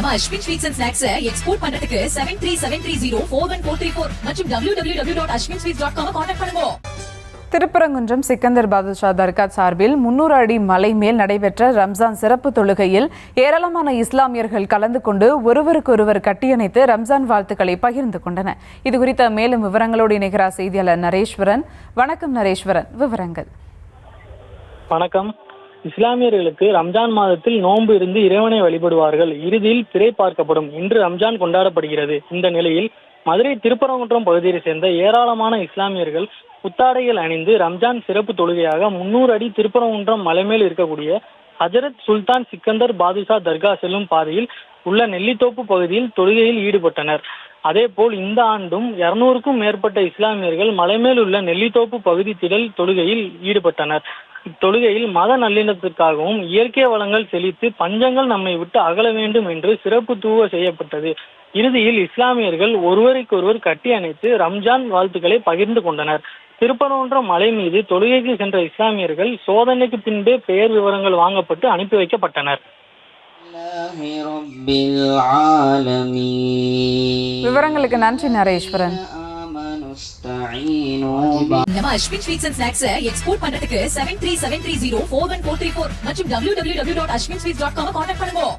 நம்ம Ashwin sweets and snacks export பண்றதுக்கு 7373041434 மற்றும் www.ashwinsweets.com கான்டாக்ட் பண்ணுங்க. திருப்பரங்குன்றம் சிக்கந்தர் பாதுஷா தர்கா சார்பில் 300 அடி மலை மேல் நடைபெற்ற ரம்ஜான் சிறப்பு தொழுகையில் ஏராளமான இஸ்லாமியர்கள் கலந்து கொண்டு ஒருவருக்கொருவர் கட்டியணைத்து ரம்ஜான் வாழ்த்துக்களை பகிர்ந்து கொண்டனர். இதுகுறித்த மேலும் விவரங்களோடு இணைகிறார் செய்தியாளர் நரேஸ்வரன். வணக்கம் நரேஸ்வரன், விவரங்கள். வணக்கம். இஸ்லாமியர்களுக்கு ரம்ஜான் மாதத்தில் நோன்பு இருந்து இறைவனை வழிபடுவார்கள். இறுதியில் பிறை பார்க்கப்படும். இன்று ரம்ஜான் கொண்டாடப்படுகிறது. இந்த நிலையில் மதுரை திருப்பரங்குன்றம் பகுதியை சேர்ந்த ஏராளமான இஸ்லாமியர்கள் புத்தாடைகள் அணிந்து ரம்ஜான் சிறப்பு தொழுகையாக 300 அடி திருப்பரங்குன்றம் மலைமேல் இருக்கக்கூடிய ஹஜரத் சுல்தான் சிக்கந்தர் பாதுஷா தர்கா செல்லும் பாதையில் உள்ள நெல்லித்தோப்பு பகுதியில் தொழுகையில் ஈடுபட்டனர். அதேபோல் இந்த ஆண்டும் 200க்கும் மேற்பட்ட இஸ்லாமியர்கள் மலைமேல் உள்ள நெல்லித்தோப்பு பகுதி திடல் தொழுகையில் ஈடுபட்டனர். இத்தொழுகையில் மத நல்லிணத்திற்காகவும் இயற்கை வளங்கள் செழித்து பஞ்சங்கள் நம்மை விட்டு அகல வேண்டும் என்று சிறப்பு தூவ செய்யப்பட்டது. இறுதியில் இஸ்லாமியர்கள் ஒருவருக்கொருவர் கட்டி அணைத்து ரம்ஜான் வாழ்த்துக்களை பகிர்ந்து கொண்டனர். திருப்பரங்குன்றம் மலை மீது தொழுகைக்கு சென்ற இஸ்லாமியர்கள் சோதனைக்கு பின்பே பெயர் விவரங்கள் வாங்கப்பட்டு அனுப்பி வைக்கப்பட்டனர். விவரங்களுக்கு நன்றி நரேஸ்வரன். நம்ம Ashwin sweets and snacks export பண்றதுக்கு 7373041434 மற்றும் www.ashwinsweets.com கான்டாக்ட் பண்ணுங்க.